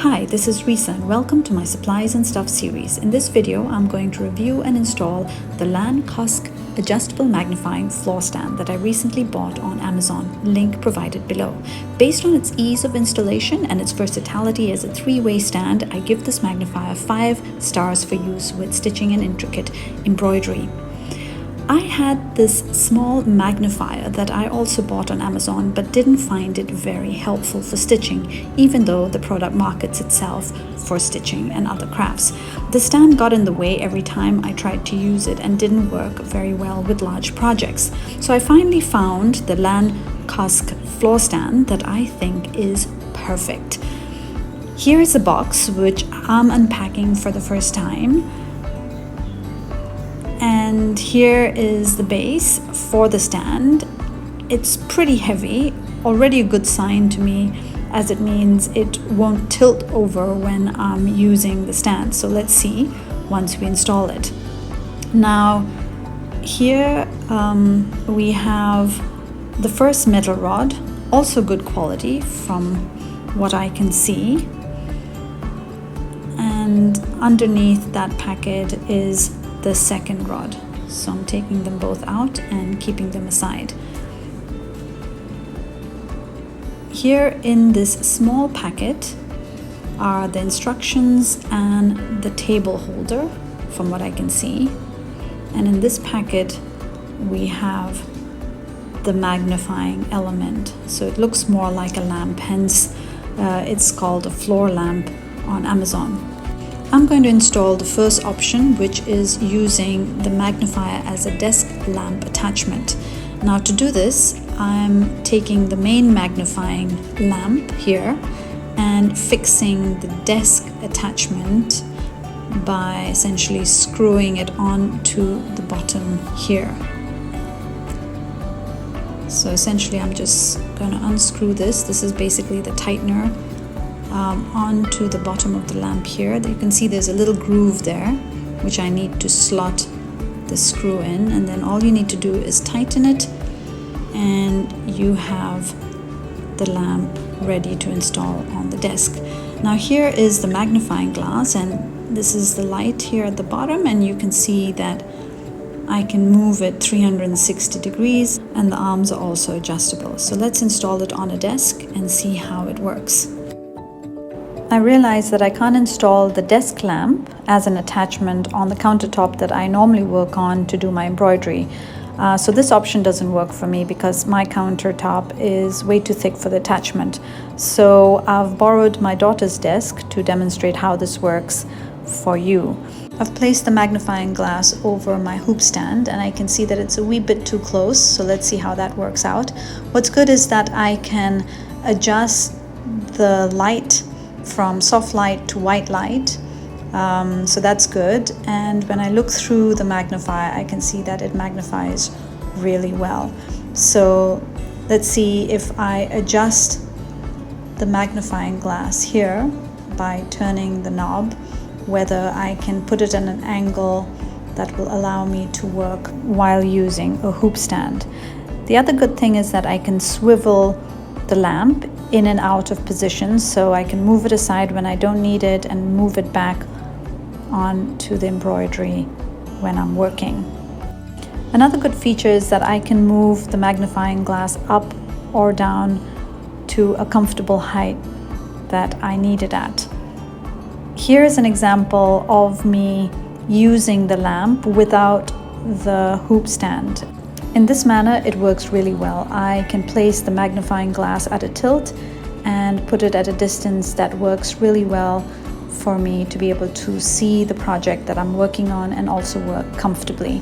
Hi, this is Risa and welcome to my Supplies and Stuff series. In this video, I'm going to review and install the LANCOSC Adjustable Magnifying Floor Stand that I recently bought on Amazon, link provided below. Based on its ease of installation and its versatility as a three-way stand, I give this magnifier 5 stars for use with stitching and intricate embroidery. I had this small magnifier that I also bought on Amazon but didn't find it very helpful for stitching, even though the product markets itself for stitching and other crafts. The stand got in the way every time I tried to use it and didn't work very well with large projects. So I finally found the LANCOSC floor stand that I think is perfect. Here is a box which I'm unpacking for the first time. And here is the base for the stand. It's pretty heavy, already a good sign to me, as it means it won't tilt over when I'm using the stand. So let's see once we install it. Now here we have the first metal rod, also good quality from what I can see. And underneath that packet is the second rod. So I'm taking them both out and keeping them aside. Here in this small packet are the instructions and the table holder from what I can see. And in this packet we have the magnifying element. So it looks more like a lamp, hence it's called a floor lamp on Amazon. I'm going to install the first option, which is using the magnifier as a desk lamp attachment. Now to do this, I'm taking the main magnifying lamp here and fixing the desk attachment by essentially screwing it onto the bottom here. So essentially I'm just going to unscrew this. This is basically the tightener. Onto the bottom of the lamp here. You can see there's a little groove there which I need to slot the screw in, and then all you need to do is tighten it and you have the lamp ready to install on the desk. Now here is the magnifying glass, and this is the light here at the bottom, and you can see that I can move it 360 degrees and the arms are also adjustable. So let's install it on a desk and see how it works. I realized that I can't install the desk lamp as an attachment on the countertop that I normally work on to do my embroidery. So this option doesn't work for me because my countertop is way too thick for the attachment. So I've borrowed my daughter's desk to demonstrate how this works for you. I've placed the magnifying glass over my hoop stand and I can see that it's a wee bit too close. So let's see how that works out. What's good is that I can adjust the light from soft light to white light, so that's good. And when I look through the magnifier, I can see that it magnifies really well. So let's see if I adjust the magnifying glass here by turning the knob, whether I can put it at an angle that will allow me to work while using a hoop stand. The other good thing is that I can swivel the lamp in and out of position, so I can move it aside when I don't need it and move it back onto the embroidery when I'm working. Another good feature is that I can move the magnifying glass up or down to a comfortable height that I need it at. Here is an example of me using the lamp without the hoop stand. In this manner, it works really well. I can place the magnifying glass at a tilt and put it at a distance that works really well for me to be able to see the project that I'm working on and also work comfortably.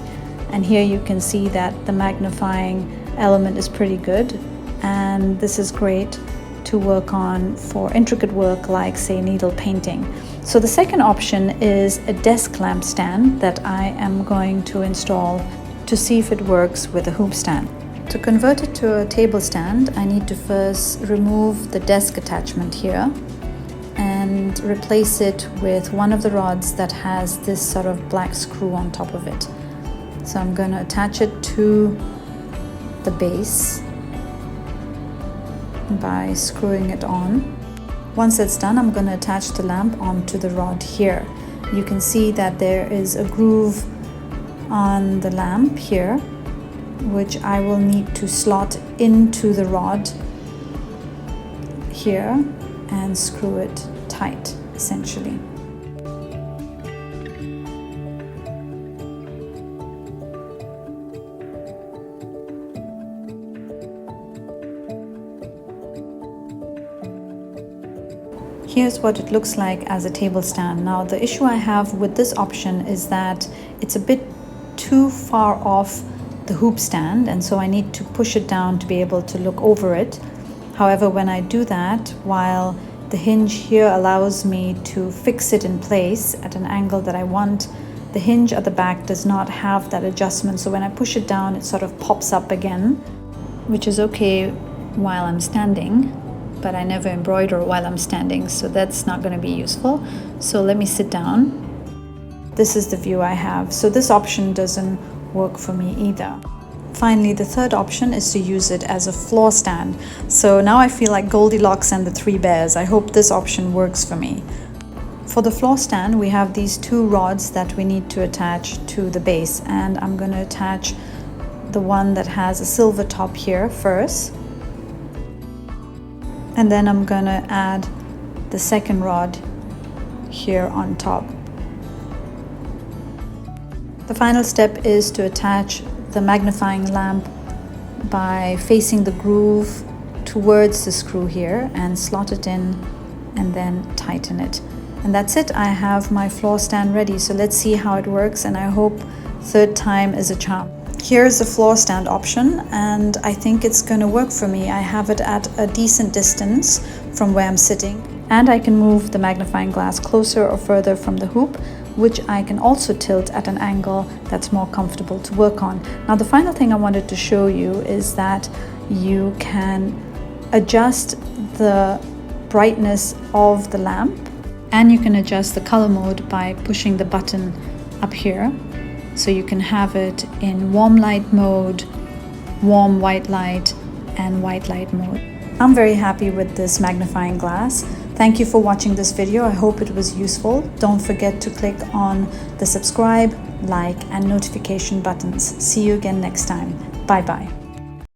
And here you can see that the magnifying element is pretty good, and this is great to work on for intricate work like, say, needle painting. So the second option is a desk lamp stand that I am going to install to see if it works with a hoop stand. To convert it to a table stand, I need to first remove the desk attachment here and replace it with one of the rods that has this sort of black screw on top of it. So I'm going to attach it to the base by screwing it on. Once it's done, I'm going to attach the lamp onto the rod here. You can see that there is a groove on the lamp here, which I will need to slot into the rod here and screw it tight, essentially. Here's what it looks like as a table stand. Now, the issue I have with this option is that it's a bit too far off the hoop stand, and so I need to push it down to be able to look over it. However, when I do that, while the hinge here allows me to fix it in place at an angle that I want, the hinge at the back does not have that adjustment. So when I push it down, it sort of pops up again, which is okay while I'm standing, but I never embroider while I'm standing, so that's not going to be useful. So let me sit down. This is the view I have. So this option doesn't work for me either. Finally, the third option is to use it as a floor stand. So now I feel like Goldilocks and the Three Bears. I hope this option works for me. For the floor stand, we have these two rods that we need to attach to the base, and I'm going to attach the one that has a silver top here first. And then I'm going to add the second rod here on top. The final step is to attach the magnifying lamp by facing the groove towards the screw here and slot it in and then tighten it. And that's it. I have my floor stand ready. So let's see how it works, and I hope third time is a charm. Here's the floor stand option, and I think it's going to work for me. I have it at a decent distance from where I'm sitting, and I can move the magnifying glass closer or further from the hoop, which I can also tilt at an angle that's more comfortable to work on. Now, the final thing I wanted to show you is that you can adjust the brightness of the lamp, and you can adjust the color mode by pushing the button up here. So you can have it in warm light mode, warm white light, and white light mode. I'm very happy with this magnifying glass. Thank you for watching this video. I hope it was useful. Don't forget to click on the subscribe, like, and notification buttons. See you again next time. Bye bye.